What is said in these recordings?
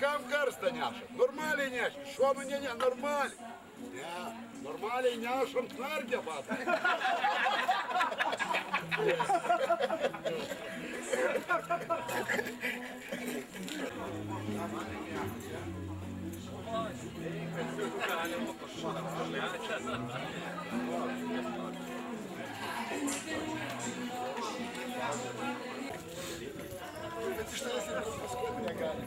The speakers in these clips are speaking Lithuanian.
Kam karstą neša? Normaliai neši. Šuo nu ne, normaliai. Ne, normaliai nešam knarkę pat. Bet iš tavęs ir paskui negali.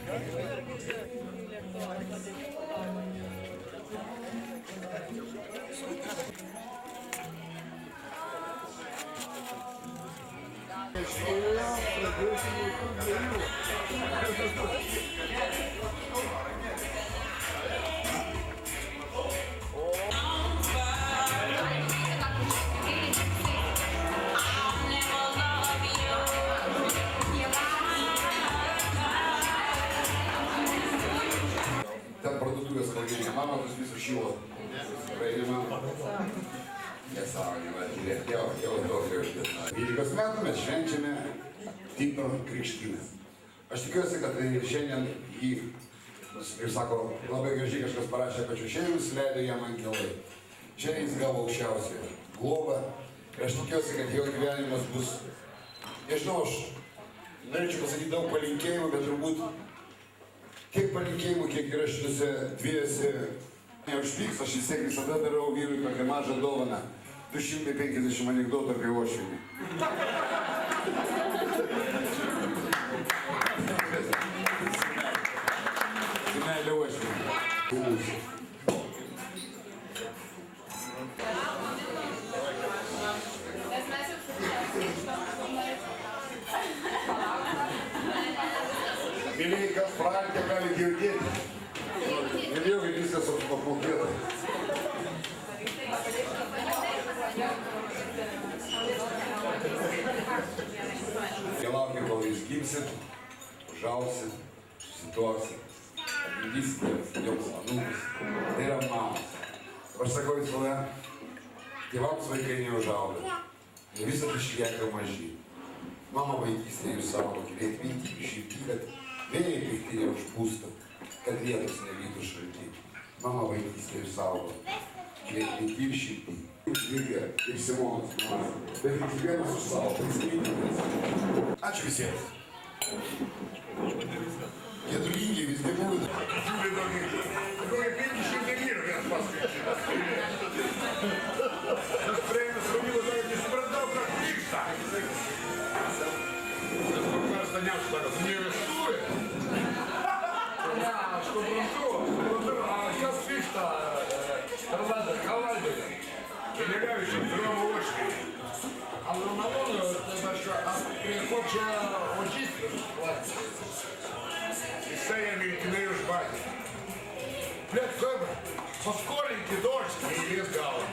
Ten parduotuvės pavadinė, mama tos viso šilo. Praeidime. Nesąmonė, jau 12 metų mes švenčiame Tito krikštynę. Aš tikiuosi, kad šiandien jį, kaip sako, labai gražiai kažkas parašė pačiu, šiandien nusileido jam angelai. Šiandien jis gavo aukščiausią globą. Ir aš tikiuosi, kad jo gyvenimas bus, nežinau, aš norėčiau pasakyti daug palinkėjimų, bet turbūt kiek palinkėjimų, kiek yra šitose dviejose neužpyks, aš vis tiek visada darau vyrui tokią mažą dovaną. 250 anekdotų apie uošvinį. Su meilė uošvinį. Mėlyje, kas praeitė gali girdėti. Ir jau viskas apmokėta. Jie laukia, kol jūs gimsit, užausit, susituoksit, atgimdysite joms anūkus. Tai yra mamos. Aš sakau visada, tėvams vaikai neužauga. Jie visą išlieka maži. Mama vaikystė jūs saugo, turėt minti ir širdį, kad vėjai pikti neužpūsta, kad vietos nevytų šalti. Mama vaikystė jūs saugo, turėt minti ir širdį. Lygia ir Simonas, bet kiekvienas už savo prisiminimais. Ačiū visiems. Gedulingi vis nebūna. Kokie 500 vyrų vienas paskaičiuotas. Tas prieimas Romilų dar nesupratau, kad vyksta. Tas karstą neštaras, neveštuoja. Ne, aš suprantu. A kas vyksta? Kavaldoje. Килевичем, Рома Ошки. А в Романону это что, приходча очистка платится. И стоями не жбать. Блядь, кобра, поскоренький дождь и лес гала.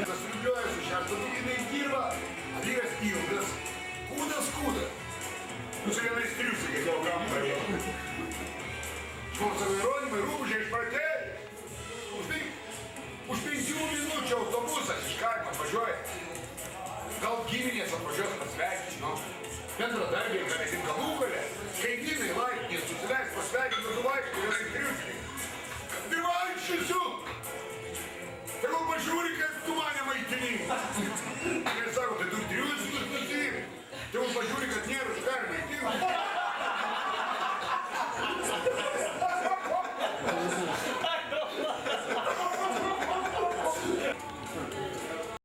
Застребляюсь сейчас, тут не кирва, а не распил. Куда-скуда. Ну, что я настрюся, как я угам провел. Спонсоры Роньмы, рубежи, шпартель. Уж 5 минут автобуса, шкарма, пожой. Gal giminės atvažiuos pasveikinti, nu. Bendradarbiai, galėsim galų galę. Kaimynai laiptinės susileis pasveikinti su vaikštų ir triuškiai. Tai vaikščiosiu! Tegul pažiūri, kaip tu mane maitini. Ir sako, tai tu triuškius nusiim. Tegul pažiūri, kad